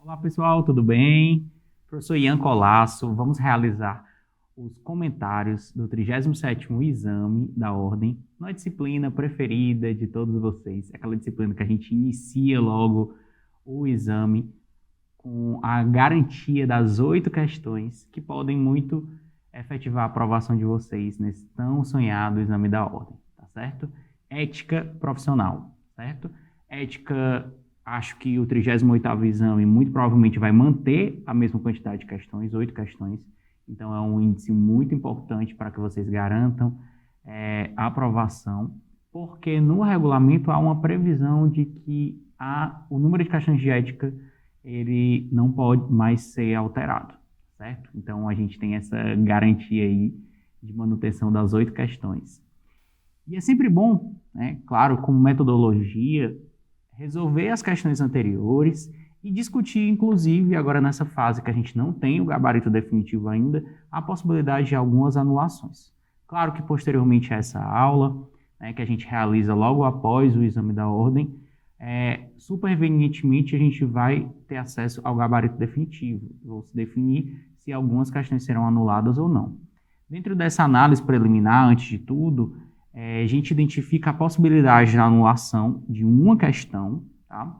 Olá pessoal, tudo bem? Professor Ian Colasso, vamos realizar os comentários do 37º exame da ordem, na disciplina preferida de todos vocês, aquela disciplina que a gente inicia logo o exame com a garantia das 8 questões que podem muito efetivar a aprovação de vocês nesse tão sonhado exame da ordem, tá certo? Ética profissional, certo? Ética, acho que o 38º exame muito provavelmente vai manter a mesma quantidade de questões, 8 questões. Então, é um índice muito importante para que vocês garantam a aprovação, porque no regulamento há uma previsão de que o número de questões de ética ele não pode mais ser alterado, certo? Então, a gente tem essa garantia aí de manutenção das 8 questões. E é sempre bom, né, claro, como metodologia, resolver as questões anteriores e discutir, inclusive, agora nessa fase que a gente não tem o gabarito definitivo ainda, a possibilidade de algumas anulações. Claro que posteriormente a essa aula, né, que a gente realiza logo após o exame da ordem, supervenientemente a gente vai ter acesso ao gabarito definitivo. Vou se definir se algumas questões serão anuladas ou não. Dentro dessa análise preliminar, antes de tudo, a gente identifica a possibilidade da anulação de uma questão, tá?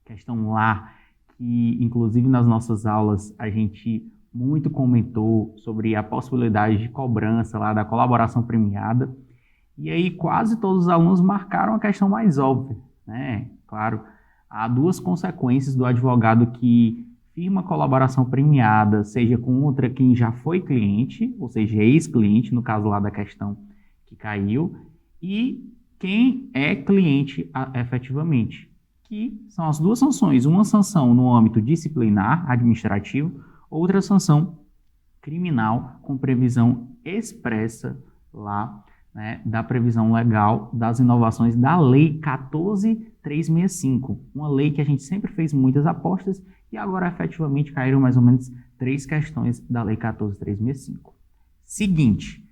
Questão lá que, inclusive, nas nossas aulas, a gente muito comentou sobre a possibilidade de cobrança lá da colaboração premiada. E aí quase todos os alunos marcaram a questão mais óbvia, né? Claro, há 2 consequências do advogado que firma colaboração premiada, seja contra quem já foi cliente, ou seja, ex-cliente, no caso lá da questão que caiu, e quem é cliente efetivamente, que são as 2 sanções, uma sanção no âmbito disciplinar, administrativo, outra sanção criminal, com previsão expressa lá, né, da previsão legal das inovações da Lei 14.365, uma lei que a gente sempre fez muitas apostas e agora efetivamente caíram mais ou menos 3 questões da Lei 14.365. Seguinte,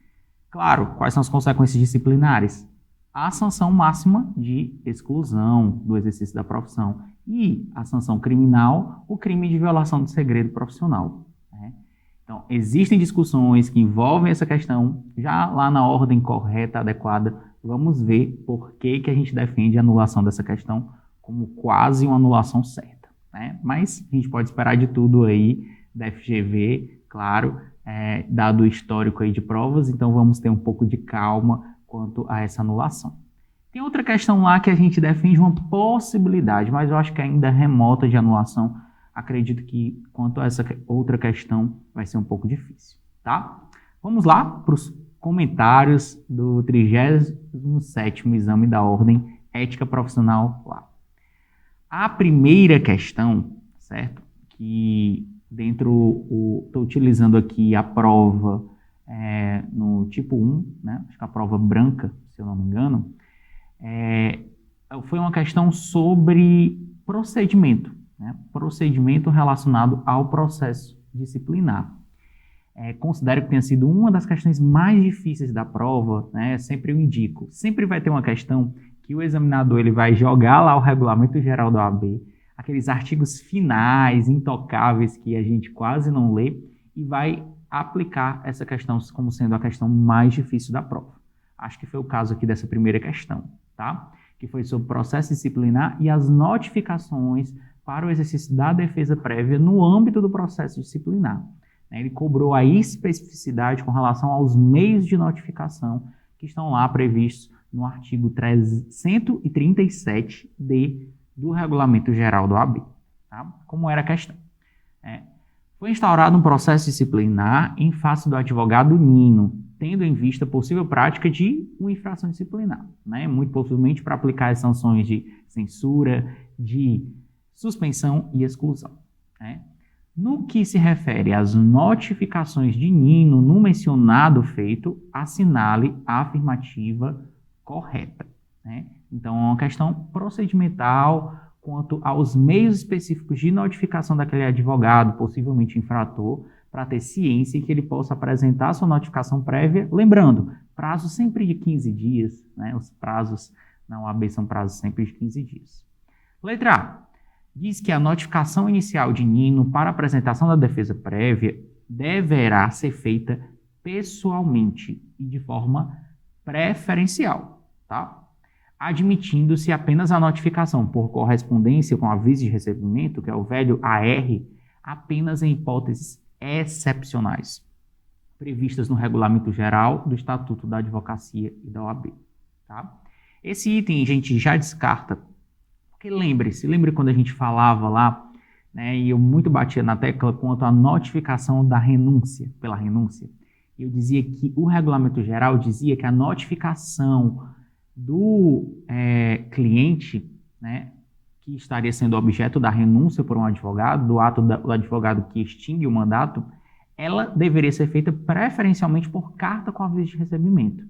claro, quais são as consequências disciplinares? A sanção máxima de exclusão do exercício da profissão e a sanção criminal, o crime de violação do segredo profissional, né? Então, existem discussões que envolvem essa questão, já lá na ordem correta, adequada, vamos ver por que a gente defende a anulação dessa questão como quase uma anulação certa, né? Mas a gente pode esperar de tudo aí da FGV, claro, dado o histórico aí de provas, então vamos ter um pouco de calma quanto a essa anulação. Tem outra questão lá que a gente defende uma possibilidade, mas eu acho que ainda é remota de anulação. Acredito que quanto a essa outra questão vai ser um pouco difícil, tá? Vamos lá para os comentários do 37º exame da ordem Ética Profissional lá. A primeira questão, certo? Que estou utilizando aqui a prova no tipo 1, né? Acho que a prova branca, se eu não me engano, foi uma questão sobre procedimento, né? Procedimento relacionado ao processo disciplinar. Considero que tenha sido uma das questões mais difíceis da prova, né? Sempre eu indico, sempre vai ter uma questão que o examinador ele vai jogar lá o regulamento geral da OAB, aqueles artigos finais, intocáveis, que a gente quase não lê, e vai aplicar essa questão como sendo a questão mais difícil da prova. Acho que foi o caso aqui dessa primeira questão, tá? Que foi sobre processo disciplinar e as notificações para o exercício da defesa prévia no âmbito do processo disciplinar. Ele cobrou a especificidade com relação aos meios de notificação que estão lá previstos no artigo 137D do Regulamento Geral da OAB. Tá? Como era a questão? Foi instaurado um processo disciplinar em face do advogado Nino, tendo em vista a possível prática de uma infração disciplinar, né? Muito possivelmente para aplicar as sanções de censura, de suspensão e exclusão, né? No que se refere às notificações de Nino no mencionado feito, assinale a afirmativa correta, né? Então, é uma questão procedimental quanto aos meios específicos de notificação daquele advogado, possivelmente infrator, para ter ciência que ele possa apresentar sua notificação prévia, lembrando, prazo sempre de 15 dias, né? Os prazos na OAB são prazos sempre de 15 dias. Letra A. diz que a notificação inicial de Nino para apresentação da defesa prévia deverá ser feita pessoalmente e de forma preferencial, tá? Admitindo-se apenas a notificação por correspondência com aviso de recebimento, que é o velho AR, apenas em hipóteses excepcionais, previstas no Regulamento Geral do Estatuto da Advocacia e da OAB. Tá? Esse item a gente já descarta, porque lembre quando a gente falava lá, né, e eu muito batia na tecla quanto à notificação da renúncia, pela renúncia. Eu dizia que o Regulamento Geral dizia que a notificação do cliente, né, que estaria sendo objeto da renúncia por um advogado, do ato do advogado que extingue o mandato, ela deveria ser feita preferencialmente por carta com aviso de recebimento.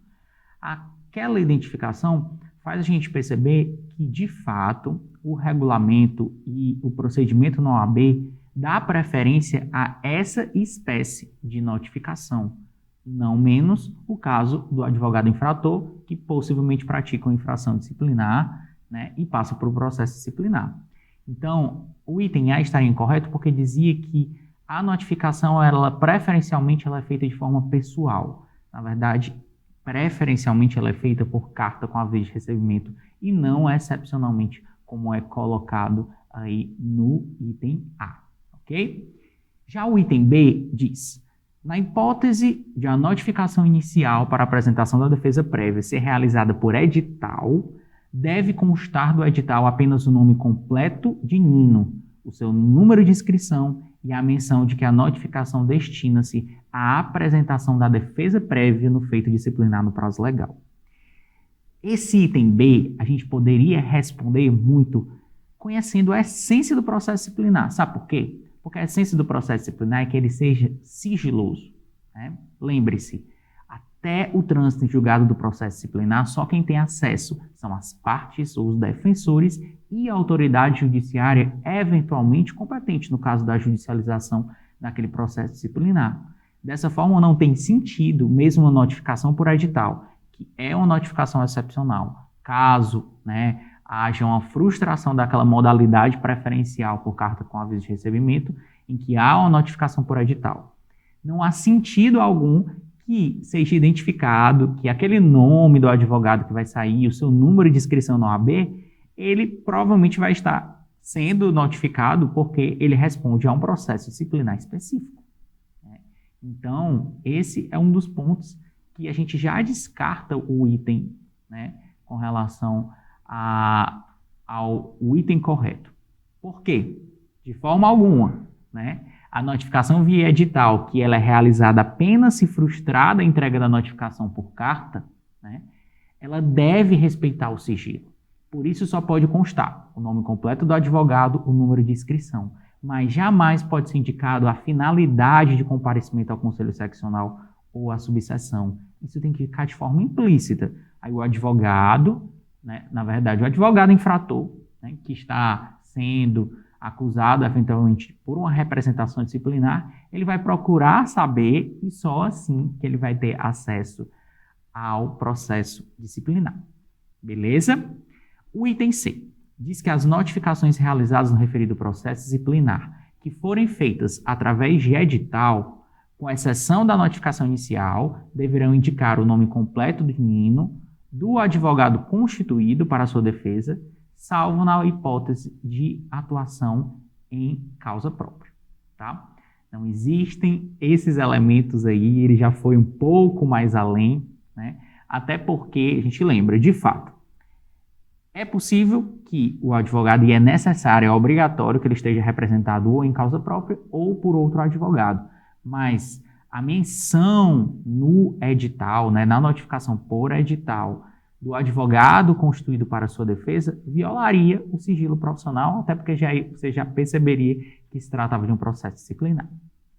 Aquela identificação faz a gente perceber que, de fato, o regulamento e o procedimento na OAB dá preferência a essa espécie de notificação, não menos o caso do advogado infrator, que possivelmente pratica uma infração disciplinar, né, e passa por um processo disciplinar. Então, o item A estaria incorreto porque dizia que a notificação, preferencialmente, ela é feita de forma pessoal. Na verdade, preferencialmente, ela é feita por carta com aviso de recebimento e não excepcionalmente, como é colocado aí no item A, ok? Já o item B diz: na hipótese de a notificação inicial para a apresentação da defesa prévia ser realizada por edital, deve constar do edital apenas o nome completo de Nino, o seu número de inscrição e a menção de que a notificação destina-se à apresentação da defesa prévia no feito disciplinar no prazo legal. Esse item B, a gente poderia responder muito conhecendo a essência do processo disciplinar. Sabe por quê? Porque a essência do processo disciplinar é que ele seja sigiloso, né? Lembre-se, até o trânsito em julgado do processo disciplinar, só quem tem acesso são as partes ou os defensores e a autoridade judiciária eventualmente competente no caso da judicialização daquele processo disciplinar. Dessa forma, não tem sentido mesmo uma notificação por edital, que é uma notificação excepcional, caso, né, haja uma frustração daquela modalidade preferencial por carta com aviso de recebimento, em que há uma notificação por edital. Não há sentido algum que seja identificado que aquele nome do advogado que vai sair, o seu número de inscrição na OAB, ele provavelmente vai estar sendo notificado porque ele responde a um processo disciplinar específico. Então, esse é um dos pontos que a gente já descarta o item, né, com relação ao item correto. Por quê? De forma alguma, né? A notificação via edital, que ela é realizada apenas se frustrada a entrega da notificação por carta, né, ela deve respeitar o sigilo. Por isso só pode constar o nome completo do advogado, o número de inscrição, mas jamais pode ser indicado a finalidade de comparecimento ao conselho seccional ou à subseção. Isso tem que ficar de forma implícita. Aí o advogado, né, na verdade, o advogado infrator, né, que está sendo acusado eventualmente por uma representação disciplinar, ele vai procurar saber e só assim que ele vai ter acesso ao processo disciplinar. Beleza? O item C diz que as notificações realizadas no referido processo disciplinar que forem feitas através de edital, com exceção da notificação inicial, deverão indicar o nome completo do Nino, do advogado constituído para a sua defesa, salvo na hipótese de atuação em causa própria, tá? Não existem esses elementos aí, ele já foi um pouco mais além, né? Até porque, a gente lembra, de fato, é possível que o advogado, e é necessário, é obrigatório que ele esteja representado ou em causa própria ou por outro advogado, mas a menção no edital, né, na notificação por edital, do advogado constituído para sua defesa, violaria o sigilo profissional, até porque você já perceberia que se tratava de um processo disciplinar.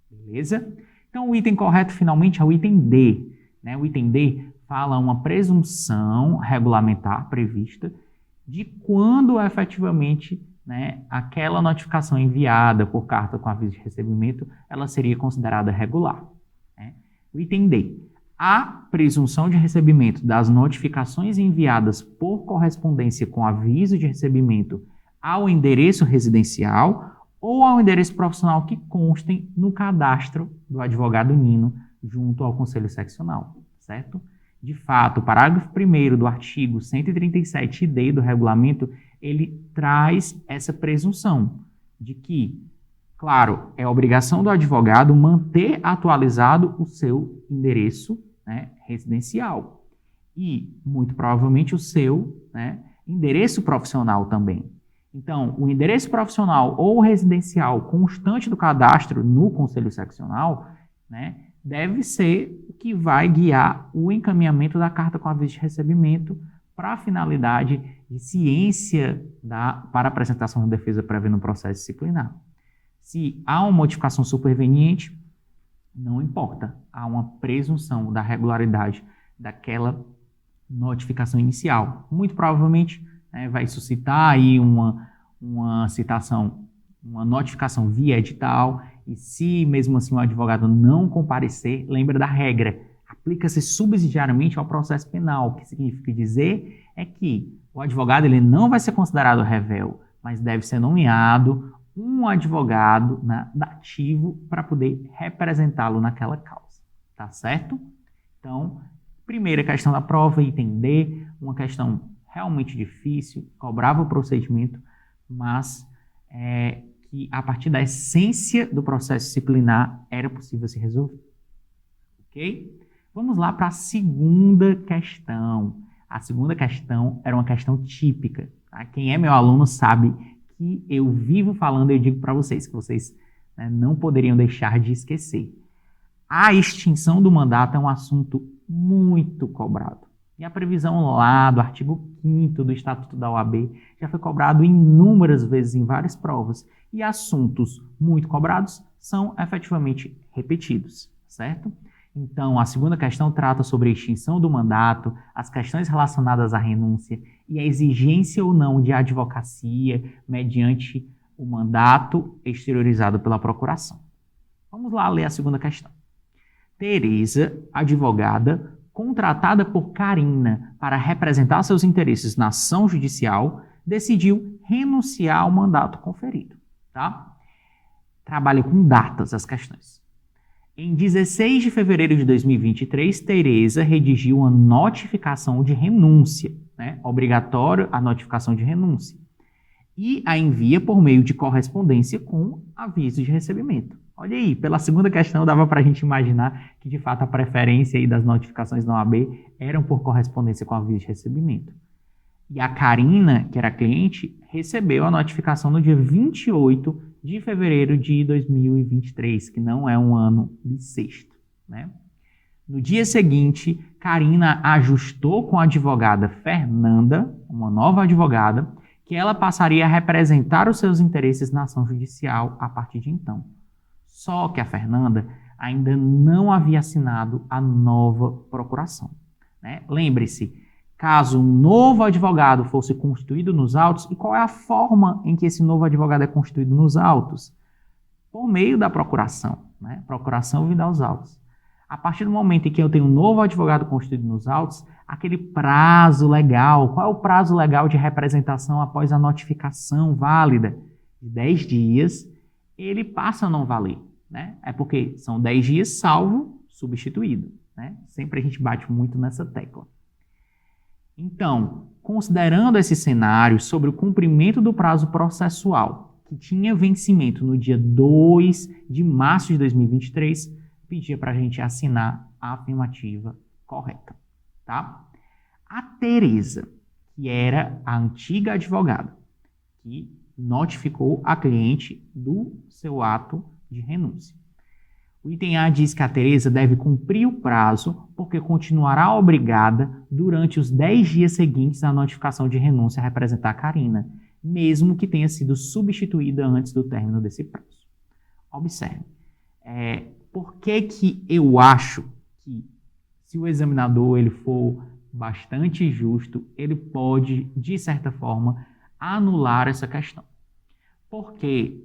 Beleza? Então, o item correto, finalmente, é o item D. Né? O item D fala uma presunção regulamentar prevista de quando efetivamente, né, aquela notificação enviada por carta com aviso de recebimento, ela seria considerada regular. Né? O item D. A presunção de recebimento das notificações enviadas por correspondência com aviso de recebimento ao endereço residencial ou ao endereço profissional que constem no cadastro do advogado Nino junto ao Conselho Seccional, certo? De fato, o parágrafo 1º do artigo 137d do regulamento, ele traz essa presunção de que, claro, é obrigação do advogado manter atualizado o seu endereço, né, residencial e, muito provavelmente, o seu, né, endereço profissional também. Então, o endereço profissional ou residencial constante do cadastro no Conselho Seccional, né, deve ser o que vai guiar o encaminhamento da carta com aviso de recebimento para a finalidade de ciência para apresentação de defesa prévia no processo disciplinar. Se há uma modificação superveniente, não importa, há uma presunção da regularidade daquela notificação inicial. Muito provavelmente, né, vai suscitar aí uma citação, uma notificação via edital, e se mesmo assim o advogado não comparecer, lembra da regra, aplica-se subsidiariamente ao processo penal, o que significa dizer é que o advogado ele não vai ser considerado réu, mas deve ser nomeado um advogado dativo para poder representá-lo naquela causa, tá certo? Então, primeira questão da prova, item D, uma questão realmente difícil, cobrava o procedimento, mas que a partir da essência do processo disciplinar era possível se resolver. Ok? Vamos lá para a segunda questão. A segunda questão era uma questão típica. Tá? Quem é meu aluno sabe que eu vivo falando, eu digo para vocês, que vocês, né, não poderiam deixar de esquecer. A extinção do mandato é um assunto muito cobrado. E a previsão lá do artigo 5º do Estatuto da OAB já foi cobrado inúmeras vezes em várias provas. E assuntos muito cobrados são efetivamente repetidos, certo? Então, a segunda questão trata sobre a extinção do mandato, as questões relacionadas à renúncia e a exigência ou não de advocacia mediante o mandato exteriorizado pela procuração. Vamos lá ler a segunda questão. Tereza, advogada, contratada por Carina para representar seus interesses na ação judicial, decidiu renunciar ao mandato conferido. Tá? Trabalha com datas as questões. Em 16 de fevereiro de 2023, Tereza redigiu uma notificação de renúncia, né? Obrigatório a notificação de renúncia, e a envia por meio de correspondência com aviso de recebimento. Olha aí, pela segunda questão dava para a gente imaginar que de fato a preferência aí das notificações da OAB eram por correspondência com aviso de recebimento. E a Carina, que era cliente, recebeu a notificação no dia 28 de fevereiro de 2023, que não é um ano bissexto, né? No dia seguinte, Carina ajustou com a advogada Fernanda, uma nova advogada, que ela passaria a representar os seus interesses na ação judicial a partir de então. Só que a Fernanda ainda não havia assinado a nova procuração, né? Lembre-se, caso um novo advogado fosse constituído nos autos, e qual é a forma em que esse novo advogado é constituído nos autos? Por meio da procuração, né? Procuração vinda aos autos. A partir do momento em que eu tenho um novo advogado constituído nos autos, aquele prazo legal, qual é o prazo legal de representação após a notificação válida? De 10 dias, ele passa a não valer, né? É porque são 10 dias salvo substituído, né? Sempre a gente bate muito nessa tecla. Então, considerando esse cenário sobre o cumprimento do prazo processual, que tinha vencimento no dia 2 de março de 2023, pedia para a gente assinar a afirmativa correta, tá? A Tereza, que era a antiga advogada, que notificou a cliente do seu ato de renúncia. O item A diz que a Tereza deve cumprir o prazo porque continuará obrigada durante os 10 dias seguintes à notificação de renúncia a representar a Carina, mesmo que tenha sido substituída antes do término desse prazo. Observe, por que eu acho que se o examinador ele for bastante justo, ele pode, de certa forma, anular essa questão? Porque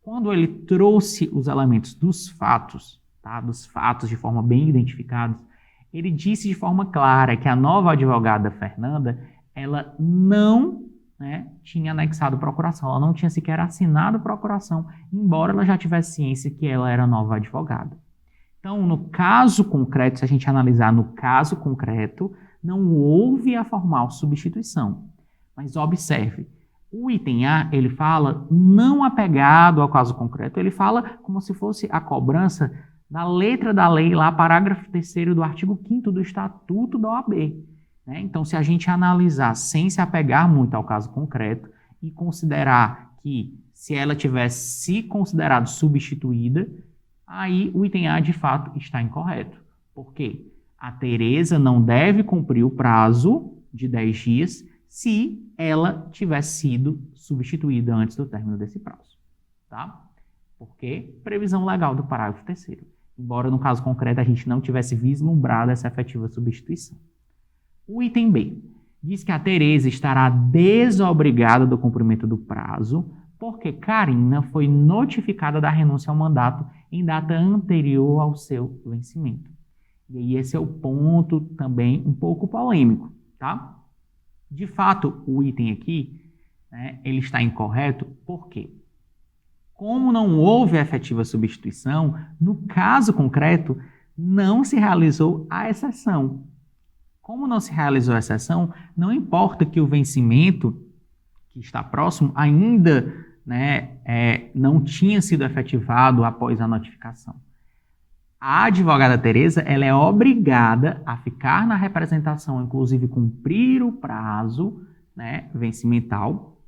quando ele trouxe os elementos dos fatos, tá? Dos fatos de forma bem identificados, ele disse de forma clara que a nova advogada Fernanda, ela não né, tinha anexado procuração. Ela não tinha sequer assinado procuração, embora ela já tivesse ciência que ela era nova advogada. Então, no caso concreto, se a gente analisar no caso concreto, não houve a formal substituição. Mas observe, o item A, ele fala não apegado ao caso concreto, ele fala como se fosse a cobrança da letra da lei, lá, parágrafo 3º do artigo 5º do Estatuto da OAB. Né? Então, se a gente analisar sem se apegar muito ao caso concreto e considerar que se ela tivesse se considerado substituída, aí o item A, de fato, está incorreto. Por quê? A Tereza não deve cumprir o prazo de 10 dias se ela tivesse sido substituída antes do término desse prazo. Tá? Porque previsão legal do parágrafo 3º. Embora no caso concreto a gente não tivesse vislumbrado essa efetiva substituição. O item B diz que a Tereza estará desobrigada do cumprimento do prazo porque Karina foi notificada da renúncia ao mandato em data anterior ao seu vencimento. E aí esse é o ponto também um pouco polêmico, tá? De fato, o item aqui, né, ele está incorreto, por quê? Como não houve efetiva substituição, no caso concreto, não se realizou a exceção. Como não se realizou a exceção, não importa que o vencimento que está próximo ainda, né, não tinha sido efetivado após a notificação. A advogada Tereza, ela é obrigada a ficar na representação, inclusive cumprir o prazo, né, vencimental,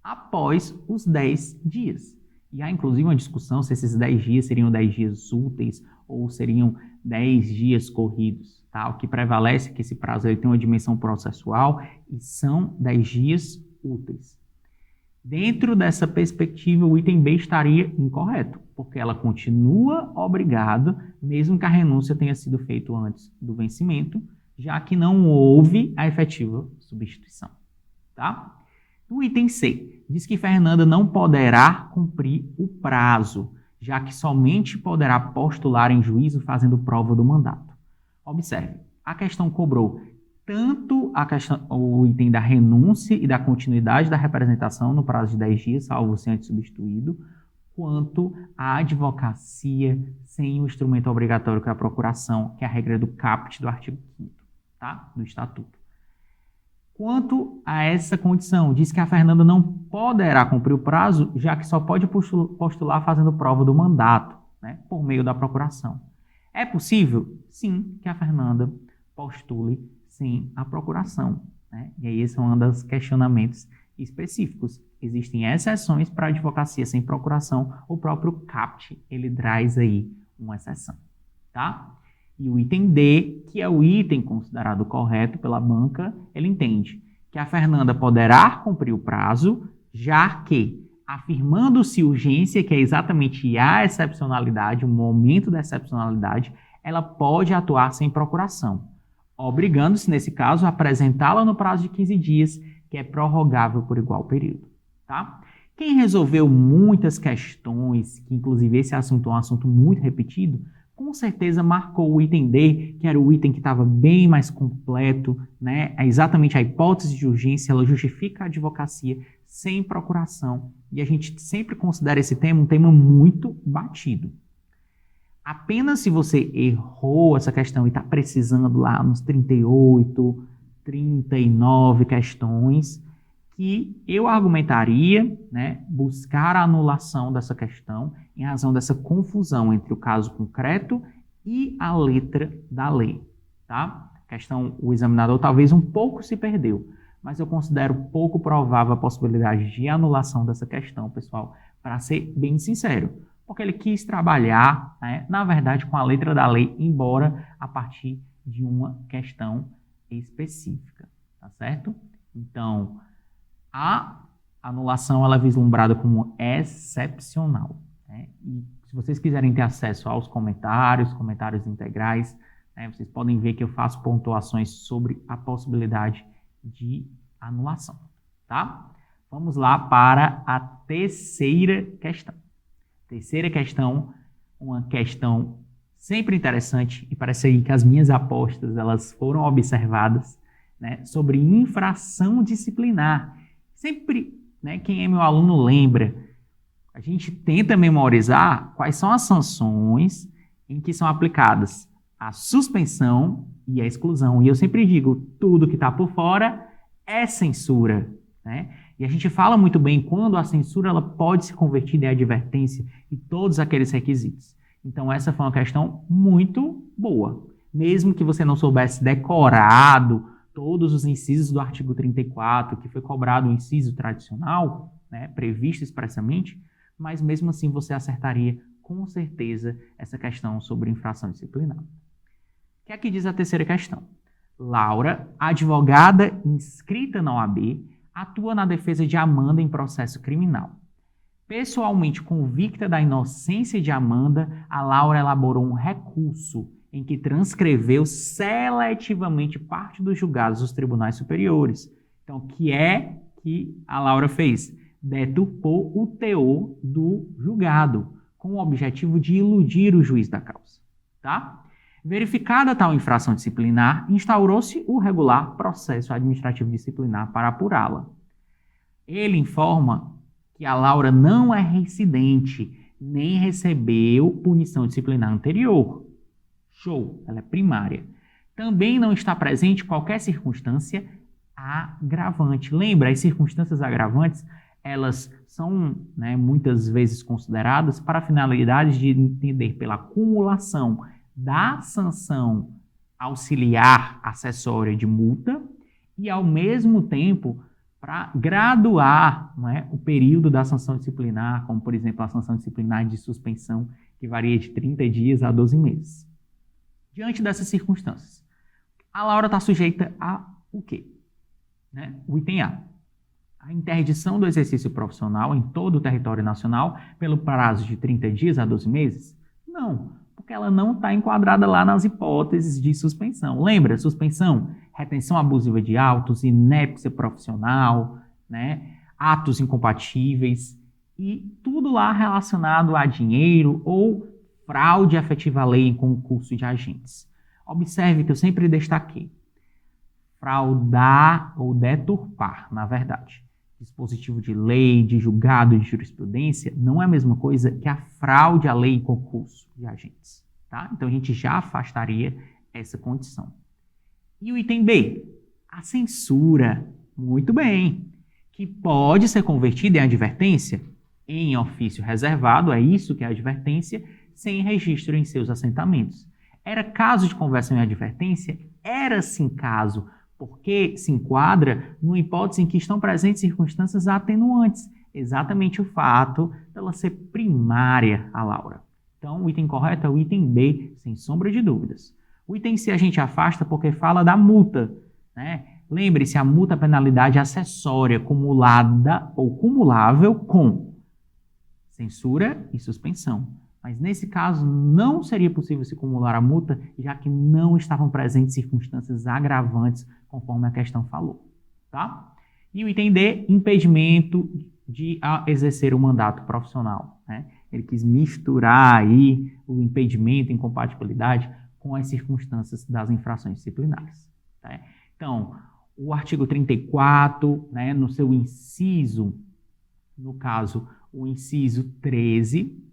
após os 10 dias. E há, inclusive, uma discussão se esses 10 dias seriam 10 dias úteis ou seriam 10 dias corridos. Tá? O que prevalece é que esse prazo ele tem uma dimensão processual e são 10 dias úteis. Dentro dessa perspectiva, o item B estaria incorreto, porque ela continua obrigada, mesmo que a renúncia tenha sido feita antes do vencimento, já que não houve a efetiva substituição. Tá? O item C diz que Fernanda não poderá cumprir o prazo, já que somente poderá postular em juízo fazendo prova do mandato. Observe, a questão cobrou tanto o item da renúncia e da continuidade da representação no prazo de 10 dias, salvo ser antes substituído, quanto a advocacia sem o instrumento obrigatório que é a procuração, que é a regra do caput do artigo 5º, tá? Do Estatuto. Quanto a essa condição, diz que a Fernanda não poderá cumprir o prazo, já que só pode postular fazendo prova do mandato, né, por meio da procuração. É possível? Sim, que a Fernanda postule sem a procuração. Né? E aí esse é um dos questionamentos específicos. Existem exceções para a advocacia sem procuração. O próprio CAPT, ele traz aí uma exceção. Tá? E o item D, que é o item considerado correto pela banca, ele entende que a Fernanda poderá cumprir o prazo, já que, afirmando-se urgência, que é exatamente a excepcionalidade, o momento da excepcionalidade, ela pode atuar sem procuração, obrigando-se, nesse caso, a apresentá-la no prazo de 15 dias, que é prorrogável por igual período. Tá? Quem resolveu muitas questões, que inclusive esse assunto é um assunto muito repetido, com certeza marcou o item D, que era o item que estava bem mais completo, né? É exatamente a hipótese de urgência, ela justifica a advocacia sem procuração. E a gente sempre considera esse tema um tema muito batido. Apenas se você errou essa questão e está precisando lá nos 38, 39 questões, que eu argumentaria, né, buscar a anulação dessa questão em razão dessa confusão entre o caso concreto e a letra da lei. Tá? A questão, o examinador talvez um pouco se perdeu, mas eu considero pouco provável a possibilidade de anulação dessa questão, pessoal, para ser bem sincero, porque ele quis trabalhar, né, na verdade, com a letra da lei, embora a partir de uma questão específica, tá certo? Então, a anulação ela é vislumbrada como excepcional. Né? E se vocês quiserem ter acesso aos comentários integrais, né, vocês podem ver que eu faço pontuações sobre a possibilidade de anulação. Tá? Vamos lá para a terceira questão. Terceira questão, uma questão sempre interessante, e parece aí que as minhas apostas elas foram observadas, né, sobre infração disciplinar. Sempre, né, quem é meu aluno lembra, a gente tenta memorizar quais são as sanções em que são aplicadas a suspensão e a exclusão. E eu sempre digo, tudo que está por fora é censura, né? E a gente fala muito bem quando a censura ela pode se converter em advertência e todos aqueles requisitos. Então essa foi uma questão muito boa. Mesmo que você não soubesse decorado todos os incisos do artigo 34, que foi cobrado o inciso tradicional, né, previsto expressamente, mas mesmo assim você acertaria com certeza essa questão sobre infração disciplinar. O que é que diz a terceira questão? Laura, advogada inscrita na OAB, atua na defesa de Amanda em processo criminal. Pessoalmente convicta da inocência de Amanda, a Laura elaborou um recurso em que transcreveu seletivamente parte dos julgados dos tribunais superiores. Então, o que é que a Laura fez? Deturpou o teor do julgado, com o objetivo de iludir o juiz da causa. Tá? Verificada tal infração disciplinar, instaurou-se o regular processo administrativo disciplinar para apurá-la. Ele informa que a Laura não é reincidente, nem recebeu punição disciplinar anterior. Show, ela é primária. Também não está presente qualquer circunstância agravante. Lembra, as circunstâncias agravantes, elas são, né, muitas vezes consideradas para a finalidade de entender pela acumulação da sanção auxiliar acessória de multa e, ao mesmo tempo, para graduar, né, o período da sanção disciplinar, como, por exemplo, a sanção disciplinar de suspensão, que varia de 30 dias a 12 meses. Diante dessas circunstâncias, a Laura está sujeita a o quê? Né? O item A. A interdição do exercício profissional em todo o território nacional pelo prazo de 30 dias a 12 meses? Não, porque ela não está enquadrada lá nas hipóteses de suspensão. Lembra? Suspensão, retenção abusiva de autos, inépcia profissional, né? Atos incompatíveis e tudo lá relacionado a dinheiro ou fraude efetiva à lei em concurso de agentes. Observe que eu sempre destaquei. Fraudar ou deturpar, na verdade. Dispositivo de lei, de julgado, de jurisprudência, não é a mesma coisa que a fraude à lei em concurso de agentes. Tá? Então, a gente já afastaria essa condição. E o item B, a censura. Muito bem. Que pode ser convertida em advertência em ofício reservado, é isso que é advertência, sem registro em seus assentamentos. Era caso de conversão em advertência? Era sim caso, porque se enquadra numa hipótese em que estão presentes circunstâncias atenuantes, exatamente o fato dela ser primária a Laura. Então, o item correto é o item B, sem sombra de dúvidas. O item C a gente afasta porque fala da multa, né? Lembre-se, a multa é penalidade acessória acumulada ou cumulável com censura e suspensão. Mas nesse caso não seria possível se acumular a multa, já que não estavam presentes circunstâncias agravantes, conforme a questão falou. Tá? E o item D, impedimento de exercer o mandato profissional. Né? Ele quis misturar aí o impedimento, incompatibilidade, com as circunstâncias das infrações disciplinares. Tá? Então, o artigo 34, né, no seu inciso, no caso, o inciso 13,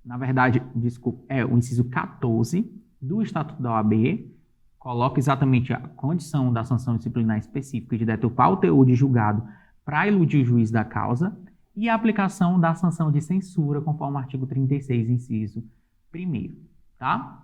na verdade, desculpa, é o inciso 14 do Estatuto da OAB, coloca exatamente a condição da sanção disciplinar específica de deturpar o teor de julgado para iludir o juiz da causa e a aplicação da sanção de censura, conforme o artigo 36, inciso 1º, tá?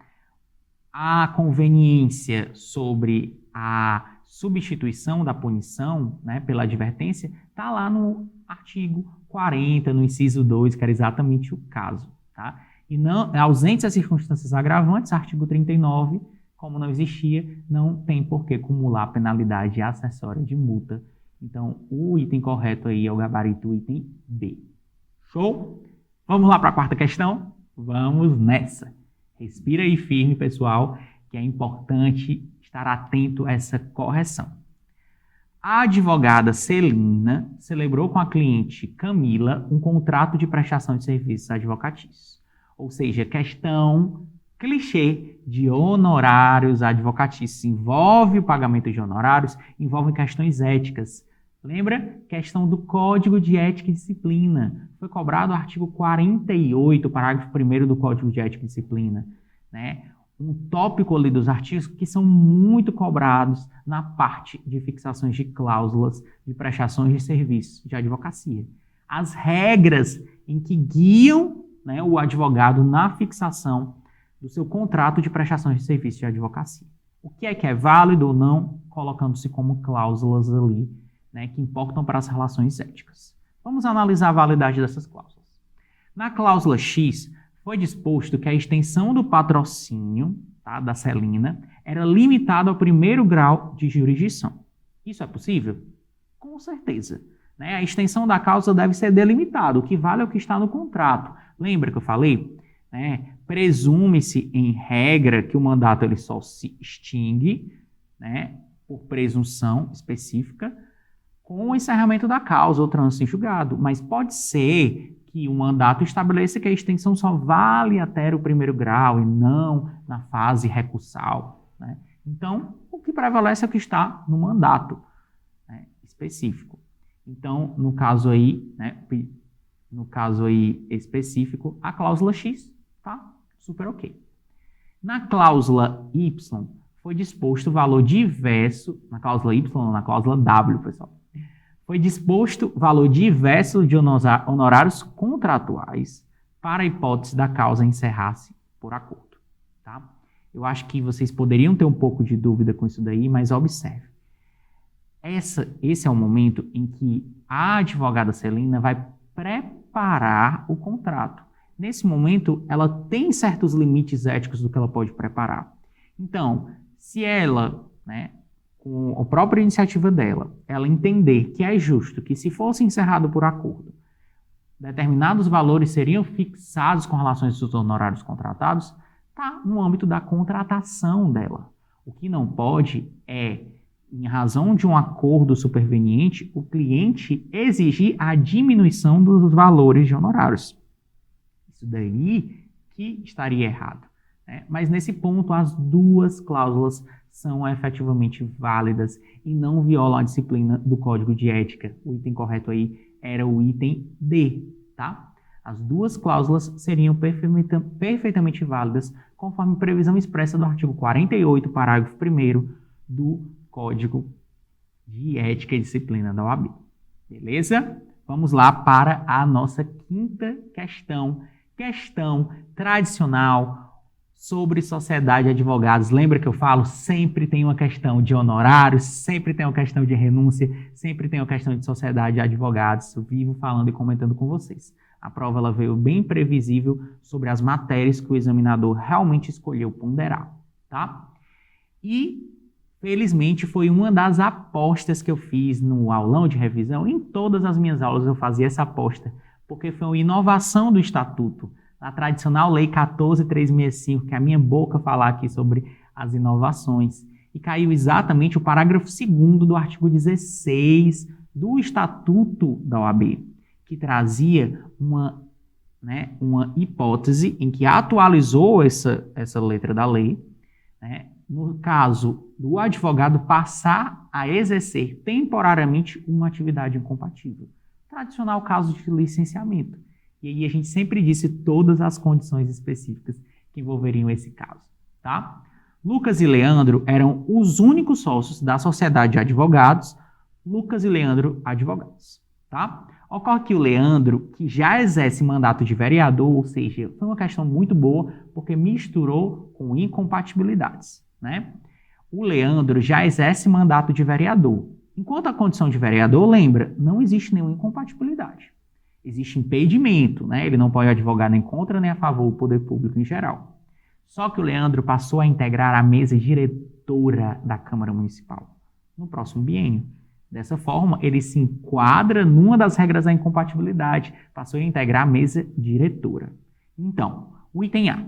A conveniência sobre a substituição da punição, né, pela advertência está lá no artigo 40, no inciso 2, que era exatamente o caso. Tá? E não, ausentes as circunstâncias agravantes, artigo 39, como não existia, não tem por que acumular penalidade acessória de multa. Então, o item correto aí é o gabarito item B. Show? Vamos lá para a quarta questão? Vamos nessa. Respira aí firme, pessoal, que é importante estar atento a essa correção. A advogada Celina celebrou com a cliente Camila um contrato de prestação de serviços advocatícios. Ou seja, questão clichê de honorários advocatícios. Envolve o pagamento de honorários, envolve questões éticas. Lembra? Questão do Código de Ética e Disciplina. Foi cobrado o artigo 48, parágrafo 1º do Código de Ética e Disciplina, né? Um tópico ali dos artigos que são muito cobrados na parte de fixações de cláusulas de prestações de serviços de advocacia. As regras em que guiam, né, o advogado na fixação do seu contrato de prestações de serviços de advocacia. O que é válido ou não, colocando-se como cláusulas ali, né, que importam para as relações éticas. Vamos analisar a validade dessas cláusulas. Na cláusula X, foi disposto que a extensão do patrocínio, tá, da Celina era limitada ao primeiro grau de jurisdição. Isso é possível? Com certeza. Né? A extensão da causa deve ser delimitada. O que vale é o que está no contrato. Lembra que eu falei? Né? Presume-se, em regra, que o mandato ele só se extingue, né, por presunção específica, com o encerramento da causa ou trânsito em julgado. Mas pode ser que o mandato estabeleça que a extensão só vale até o primeiro grau e não na fase recursal, né? Então, o que prevalece é o que está no mandato, né, específico. Então, no caso aí, né, específico, a cláusula X tá super ok. Na cláusula Y, foi disposto o valor diverso, na cláusula Y ou na cláusula W, pessoal, foi disposto valor diverso de honorários contratuais para a hipótese da causa encerrar-se por acordo. Tá? Eu acho que vocês poderiam ter um pouco de dúvida com isso daí, mas observe. Esse é o momento em que a advogada Celina vai preparar o contrato. Nesse momento, ela tem certos limites éticos do que ela pode preparar. Então, se ela, né, com a própria iniciativa dela, ela entender que é justo que, se fosse encerrado por acordo, determinados valores seriam fixados com relação aos honorários contratados, está no âmbito da contratação dela. O que não pode é, em razão de um acordo superveniente, o cliente exigir a diminuição dos valores de honorários. Isso daí que estaria errado, né? Mas nesse ponto, as duas cláusulas são efetivamente válidas e não violam a disciplina do Código de Ética. O item correto aí era o item D, tá? As duas cláusulas seriam perfeitamente válidas, conforme previsão expressa do artigo 48, parágrafo 1º do Código de Ética e Disciplina da OAB. Beleza? Vamos lá para a nossa quinta questão. Questão tradicional sobre sociedade de advogados. Lembra que eu falo? Sempre tem uma questão de honorários, sempre tem uma questão de renúncia, sempre tem uma questão de sociedade de advogados. Eu vivo falando e comentando com vocês. A prova ela veio bem previsível sobre as matérias que o examinador realmente escolheu ponderar, tá? E, felizmente, foi uma das apostas que eu fiz no aulão de revisão. Em todas as minhas aulas eu fazia essa aposta, porque foi uma inovação do Estatuto. Na tradicional Lei 14.365, que é a minha boca falar aqui sobre as inovações. E caiu exatamente o parágrafo 2º do artigo 16 do Estatuto da OAB, que trazia uma hipótese em que atualizou essa letra da lei, né, no caso do advogado passar a exercer temporariamente uma atividade incompatível. Tradicional caso de licenciamento. E aí a gente sempre disse todas as condições específicas que envolveriam esse caso, tá? Lucas e Leandro eram os únicos sócios da sociedade de advogados, Lucas e Leandro advogados, tá? Ocorre que o Leandro, que já exerce mandato de vereador, ou seja, foi uma questão muito boa, porque misturou com incompatibilidades, né? O Leandro já exerce mandato de vereador. Enquanto a condição de vereador, lembra, não existe nenhuma incompatibilidade. Existe impedimento, né? Ele não pode advogar nem contra nem a favor do poder público em geral. Só que o Leandro passou a integrar a mesa diretora da Câmara Municipal no próximo biênio. Dessa forma, ele se enquadra numa das regras da incompatibilidade, passou a integrar a mesa diretora. Então, o item A.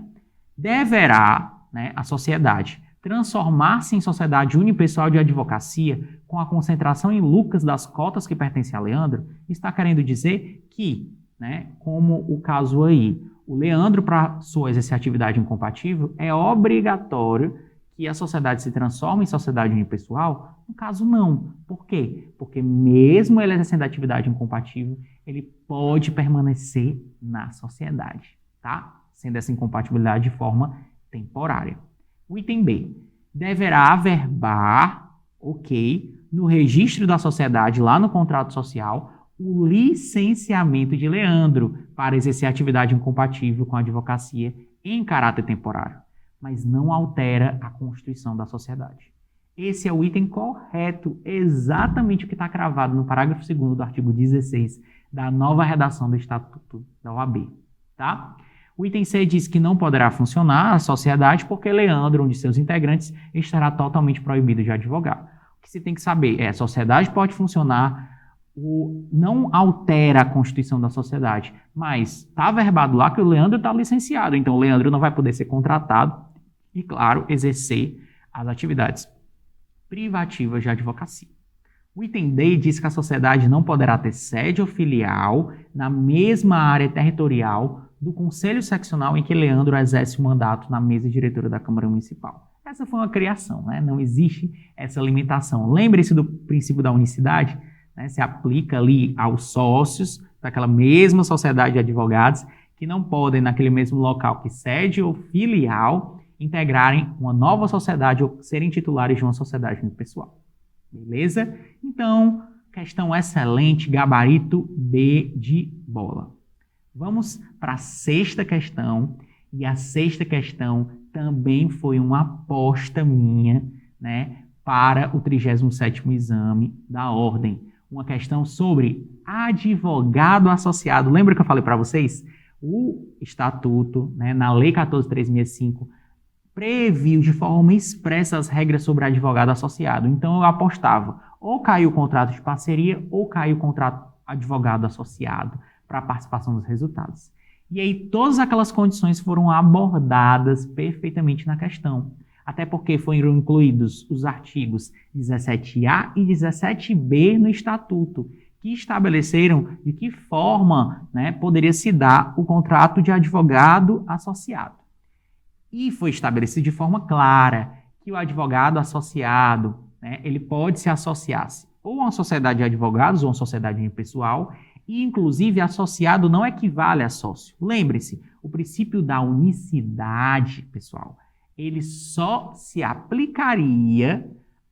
Deverá, né, a sociedade transformar-se em sociedade unipessoal de advocacia com a concentração em lucros das cotas que pertencem a Leandro, está querendo dizer que, né, como o caso aí, o Leandro, para sua exercer atividade incompatível, é obrigatório que que a sociedade se transforma em sociedade unipessoal? No caso, não. Por quê? Porque mesmo ele exercendo atividade incompatível, ele pode permanecer na sociedade, tá? Sendo essa incompatibilidade de forma temporária. O item B. Deverá averbar, no registro da sociedade, lá no contrato social, o licenciamento de Leandro para exercer atividade incompatível com a advocacia em caráter temporário, mas não altera a constituição da sociedade. Esse é o item correto, exatamente o que está cravado no parágrafo 2º do artigo 16 da nova redação do Estatuto da OAB, tá? O item C diz que não poderá funcionar a sociedade porque Leandro, um de seus integrantes, estará totalmente proibido de advogar. O que se tem que saber é: a sociedade pode funcionar, não altera a constituição da sociedade, mas está averbado lá que o Leandro está licenciado, então o Leandro não vai poder ser contratado e, claro, exercer as atividades privativas de advocacia. O item D diz que a sociedade não poderá ter sede ou filial na mesma área territorial do Conselho Seccional em que Leandro exerce o mandato na mesa diretora da Câmara Municipal. Essa foi uma criação, né? Não existe essa limitação. Lembre-se do princípio da unicidade, né? Se aplica ali aos sócios daquela mesma sociedade de advogados que não podem, naquele mesmo local que sede ou filial, integrarem uma nova sociedade ou serem titulares de uma sociedade unipessoal. Beleza? Então, questão excelente, gabarito B de bola. Vamos para a sexta questão, e a sexta questão também foi uma aposta minha, né, para o 37º exame da ordem. Uma questão sobre advogado associado. Lembra que eu falei para vocês? O Estatuto, né, na Lei 14.365, previu de forma expressa as regras sobre advogado associado. Então eu apostava, ou caiu o contrato de parceria, ou caiu o contrato advogado associado para a participação dos resultados. E aí todas aquelas condições foram abordadas perfeitamente na questão. Até porque foram incluídos os artigos 17A e 17B no Estatuto, que estabeleceram de que forma, né, poderia se dar o contrato de advogado associado. E foi estabelecido de forma clara que o advogado associado, né, ele pode se associar-se ou a uma sociedade de advogados ou a uma sociedade unipessoal, e inclusive associado não equivale a sócio. Lembre-se, o princípio da unicidade, pessoal, ele só se aplicaria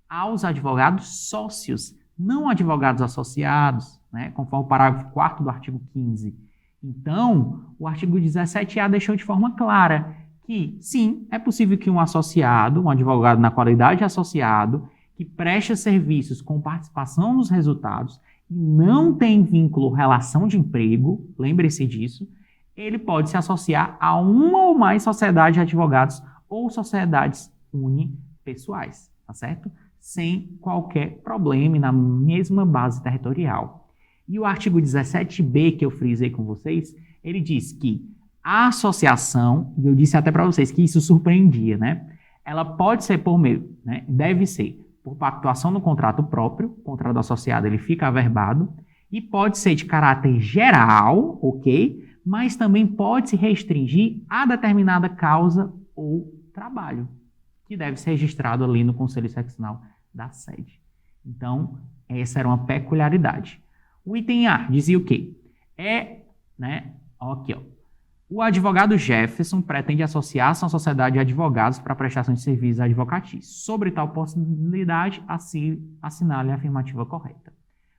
aos advogados sócios, não advogados associados, né, conforme o parágrafo 4º do artigo 15. Então, o artigo 17A deixou de forma clara que, sim, é possível que um associado, um advogado na qualidade de associado, que presta serviços com participação nos resultados e não tem vínculo, relação de emprego, lembre-se disso, ele pode se associar a uma ou mais sociedades de advogados ou sociedades unipessoais, tá certo? Sem qualquer problema na mesma base territorial. E o artigo 17B, que eu frisei com vocês, ele diz que a associação, e eu disse até para vocês que isso surpreendia, né? Ela pode ser por meio, né? Deve ser por pactuação no contrato próprio, o contrato associado ele fica averbado, e pode ser de caráter geral, ok? Mas também pode se restringir a determinada causa ou trabalho, que deve ser registrado ali no Conselho Seccional da sede. Então, essa era uma peculiaridade. O item A dizia o quê? Aqui, ó. O advogado Jefferson pretende associar-se a uma sociedade de advogados para prestação de serviços advocatícios. Sobre tal possibilidade, assinale a afirmativa correta.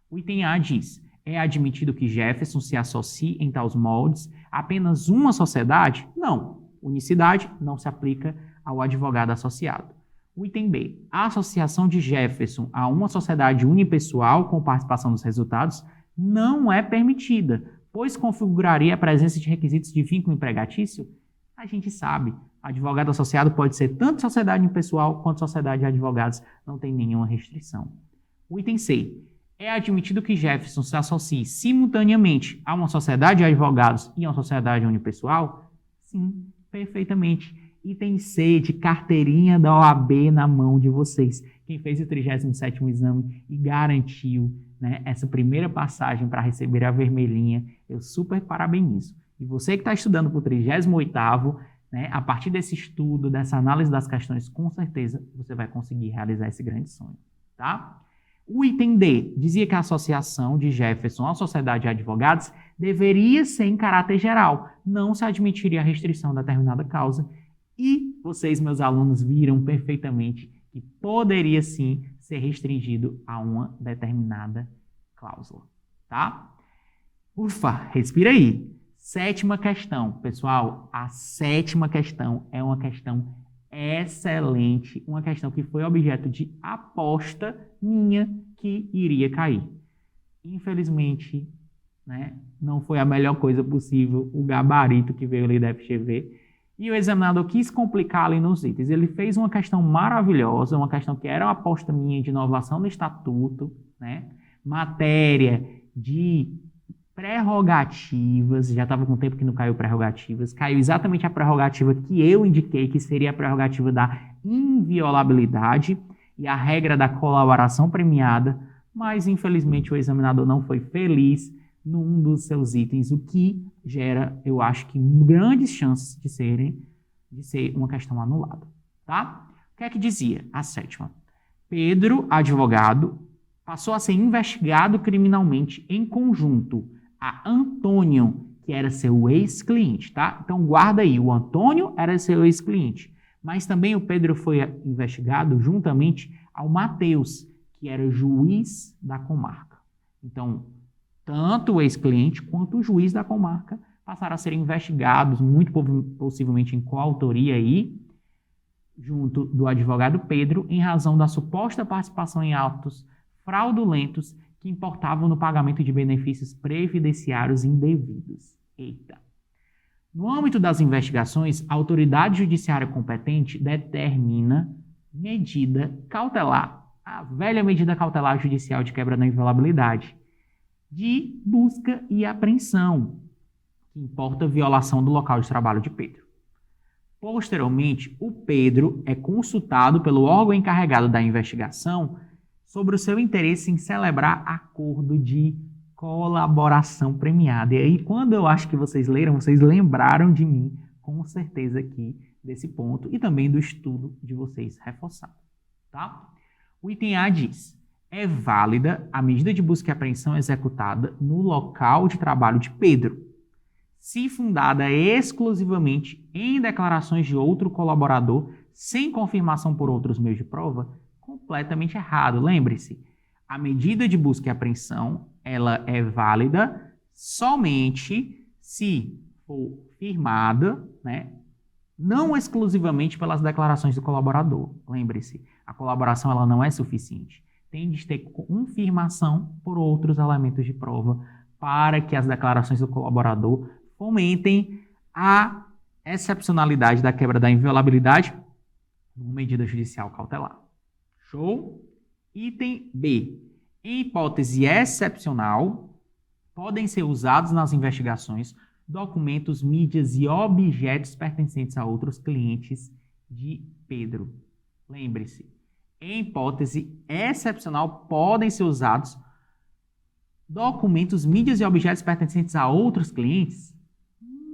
O item A diz: é admitido que Jefferson se associe em tais moldes apenas uma sociedade? Não. Unicidade não se aplica ao advogado associado. O item B. A associação de Jefferson a uma sociedade unipessoal com participação nos resultados não é permitida, pois configuraria a presença de requisitos de vínculo empregatício? A gente sabe, advogado associado pode ser tanto sociedade unipessoal quanto sociedade de advogados, não tem nenhuma restrição. O item C. É admitido que Jefferson se associe simultaneamente a uma sociedade de advogados e a uma sociedade unipessoal? Sim, perfeitamente. Item C, de carteirinha da OAB na mão de vocês. Quem fez o 37º exame e garantiu, né, essa primeira passagem para receber a vermelhinha, eu super parabenizo. E você que está estudando para o 38º, né, a partir desse estudo, dessa análise das questões, com certeza você vai conseguir realizar esse grande sonho, tá? O item D dizia que a associação de Jefferson à Sociedade de Advogados deveria ser em caráter geral, não se admitiria a restrição de determinada causa, e vocês, meus alunos, viram perfeitamente que poderia sim ser restringido a uma determinada cláusula, tá? Ufa, respira aí. Sétima questão, pessoal, a sétima questão é uma questão excelente, uma questão que foi objeto de aposta minha que iria cair. Infelizmente, né, não foi a melhor coisa possível o gabarito que veio ali da FGV, e o examinador quis complicar ali nos itens. Ele fez uma questão maravilhosa, uma questão que era uma aposta minha de inovação no estatuto, né, matéria de prerrogativas, já estava com tempo que não caiu prerrogativas, caiu exatamente a prerrogativa que eu indiquei, que seria a prerrogativa da inviolabilidade e a regra da colaboração premiada, mas infelizmente o examinador não foi feliz num dos seus itens, o que gera, eu acho que, grandes chances de ser uma questão anulada, tá? O que é que dizia a sétima? Pedro, advogado, passou a ser investigado criminalmente em conjunto a Antônio, que era seu ex-cliente, tá? Então guarda aí, o Antônio era seu ex-cliente, mas também o Pedro foi investigado juntamente ao Mateus, que era juiz da comarca. Então, tanto o ex-cliente quanto o juiz da comarca passaram a ser investigados, muito possivelmente em coautoria aí, junto do advogado Pedro, em razão da suposta participação em atos fraudulentos que importavam no pagamento de benefícios previdenciários indevidos. Eita! No âmbito das investigações, a autoridade judiciária competente determina medida cautelar, a velha medida cautelar judicial de quebra da inviolabilidade, de busca e apreensão, que importa violação do local de trabalho de Pedro. Posteriormente, o Pedro é consultado pelo órgão encarregado da investigação sobre o seu interesse em celebrar acordo de colaboração premiada. E aí, quando eu acho que vocês leram, vocês lembraram de mim, com certeza aqui, desse ponto, e também do estudo de vocês reforçado, tá? O item A diz: é válida a medida de busca e apreensão executada no local de trabalho de Pedro, se fundada exclusivamente em declarações de outro colaborador, sem confirmação por outros meios de prova. Completamente errado. Lembre-se, a medida de busca e apreensão, ela é válida somente se for firmada, né, não exclusivamente pelas declarações do colaborador. Lembre-se, a colaboração ela não é suficiente. Tem de ter confirmação por outros elementos de prova para que as declarações do colaborador fomentem a excepcionalidade da quebra da inviolabilidade numa medida judicial cautelar. Show? Item B. Em hipótese excepcional, podem ser usados nas investigações documentos, mídias e objetos pertencentes a outros clientes de Pedro. Lembre-se, em hipótese excepcional, podem ser usados documentos, mídias e objetos pertencentes a outros clientes?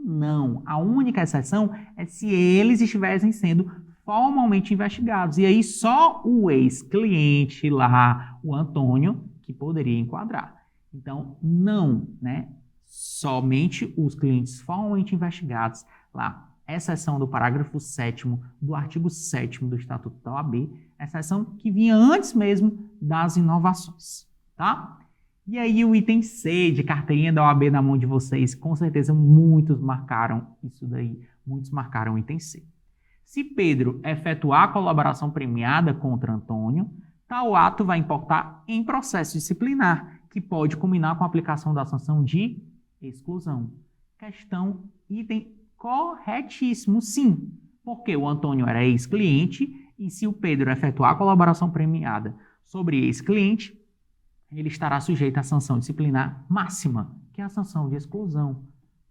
Não. A única exceção é se eles estivessem sendo formalmente investigados. E aí só o ex-cliente lá, o Antônio, que poderia enquadrar. Então, não, né? Somente os clientes formalmente investigados lá. Exceção do parágrafo 7º do artigo 7º do Estatuto da OAB, exceção que vinha antes mesmo das inovações, tá? E aí o item C de carteirinha da OAB na mão de vocês, com certeza muitos marcaram isso daí, muitos marcaram o item C. Se Pedro efetuar a colaboração premiada contra Antônio, tal ato vai importar em processo disciplinar, que pode culminar com a aplicação da sanção de exclusão. Questão, item corretíssimo, sim, porque o Antônio era ex-cliente e se o Pedro efetuar a colaboração premiada sobre ex-cliente, ele estará sujeito à sanção disciplinar máxima, que é a sanção de exclusão.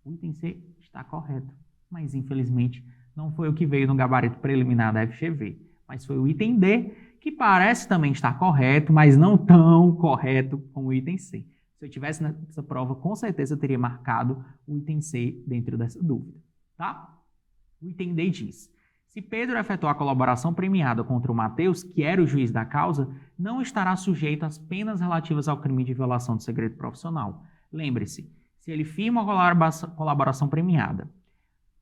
O item C está correto, mas infelizmente não foi o que veio no gabarito preliminar da FGV, mas foi o item D, que parece também estar correto, mas não tão correto como o item C. Se eu tivesse nessa prova, com certeza eu teria marcado o item C dentro dessa dúvida, tá? O item D diz: se Pedro efetuar a colaboração premiada contra o Mateus, que era o juiz da causa, não estará sujeito às penas relativas ao crime de violação do segredo profissional. Lembre-se, se ele firma a colaboração premiada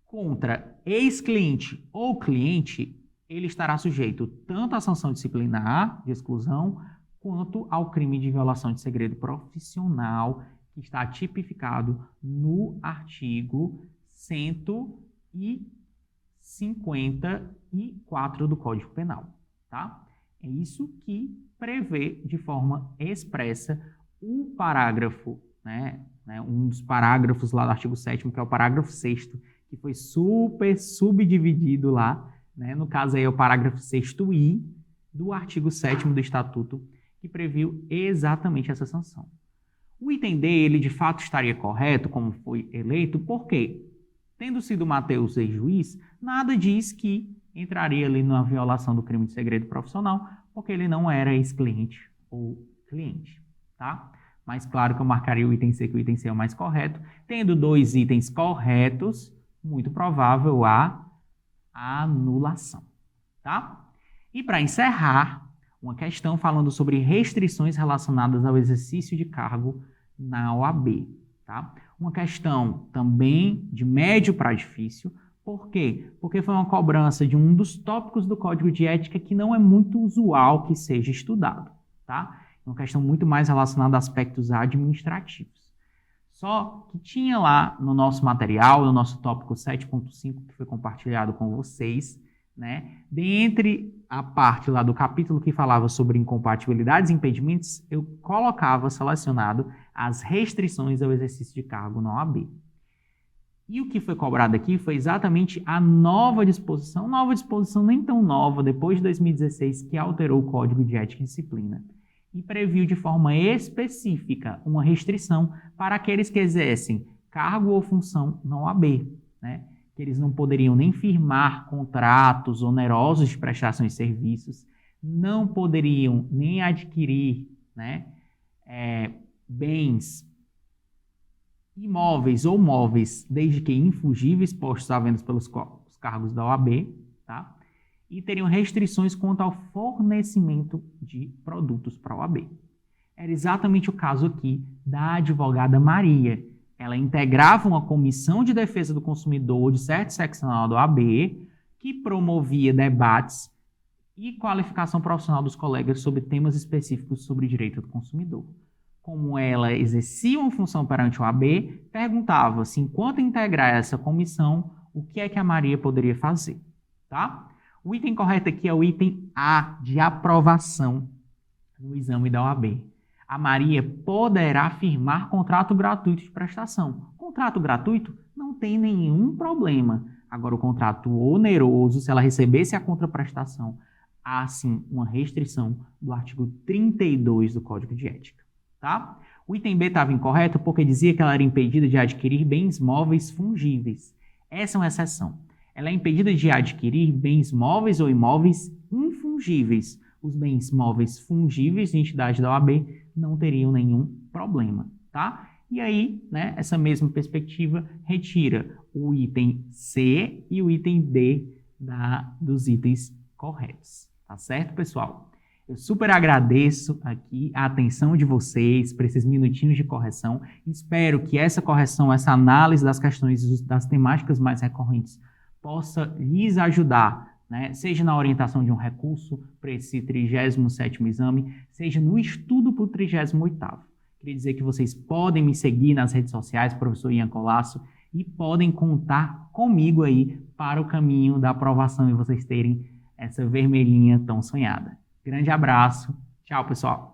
contra ex-cliente ou cliente, ele estará sujeito tanto à sanção disciplinar de exclusão, quanto ao crime de violação de segredo profissional, que está tipificado no artigo 154 do Código Penal. Tá? É isso que prevê de forma expressa o parágrafo, um dos parágrafos lá do artigo 7º, que é o parágrafo 6º, que foi super subdividido lá, no caso aí é o parágrafo 6º-I do artigo 7º do Estatuto, que previu exatamente essa sanção. O item D, ele de fato estaria correto, como foi eleito, porque, tendo sido Mateus ex-juiz, nada diz que entraria ali na violação do crime de segredo profissional, porque ele não era ex-cliente ou cliente, tá? Mas claro que eu marcaria o item C, que o item C é o mais correto. Tendo 2 itens corretos, muito provável a anulação, tá? E para encerrar, uma questão falando sobre restrições relacionadas ao exercício de cargo na OAB, tá? Uma questão também de médio para difícil. Por quê? Porque foi uma cobrança de um dos tópicos do Código de Ética que não é muito usual que seja estudado, tá? É uma questão muito mais relacionada a aspectos administrativos. Só que tinha lá no nosso material, no nosso tópico 7.5, que foi compartilhado com vocês, dentre a parte lá do capítulo que falava sobre incompatibilidades e impedimentos, eu colocava selecionado as restrições ao exercício de cargo na OAB. E o que foi cobrado aqui foi exatamente a nova disposição nem tão nova, depois de 2016, que alterou o Código de Ética e Disciplina e previu de forma específica uma restrição para aqueles que exercem cargo ou função na OAB, que eles não poderiam nem firmar contratos onerosos de prestação de serviços, não poderiam nem adquirir bens imóveis ou móveis, desde que infungíveis, postos à venda pelos cargos da OAB, tá? E teriam restrições quanto ao fornecimento de produtos para a OAB. Era exatamente o caso aqui da advogada Maria. Ela integrava uma comissão de defesa do consumidor de certo seccional da OAB, que promovia debates e qualificação profissional dos colegas sobre temas específicos sobre direito do consumidor. Como ela exercia uma função perante a OAB, perguntava se, enquanto integrar essa comissão, o que é que a Maria poderia fazer, tá? O item correto aqui é o item A, de aprovação no exame da OAB. A Maria poderá firmar contrato gratuito de prestação. Contrato gratuito não tem nenhum problema. Agora, o contrato oneroso, se ela recebesse a contraprestação, há sim uma restrição do artigo 32 do Código de Ética. Tá? O item B estava incorreto porque dizia que ela era impedida de adquirir bens móveis fungíveis. Essa é uma exceção. Ela é impedida de adquirir bens móveis ou imóveis infungíveis. Os bens móveis fungíveis de entidade da OAB não teriam nenhum problema, tá? E aí, essa mesma perspectiva retira o item C e o item D dos itens corretos. Tá certo, pessoal? Eu super agradeço aqui a atenção de vocês para esses minutinhos de correção. Espero que essa correção, essa análise das questões, das temáticas mais recorrentes, possa lhes ajudar, seja na orientação de um recurso para esse 37º exame, seja no estudo para o 38º. Queria dizer que vocês podem me seguir nas redes sociais, professor Ian Colasso, e podem contar comigo aí para o caminho da aprovação e vocês terem essa vermelhinha tão sonhada. Grande abraço. Tchau, pessoal.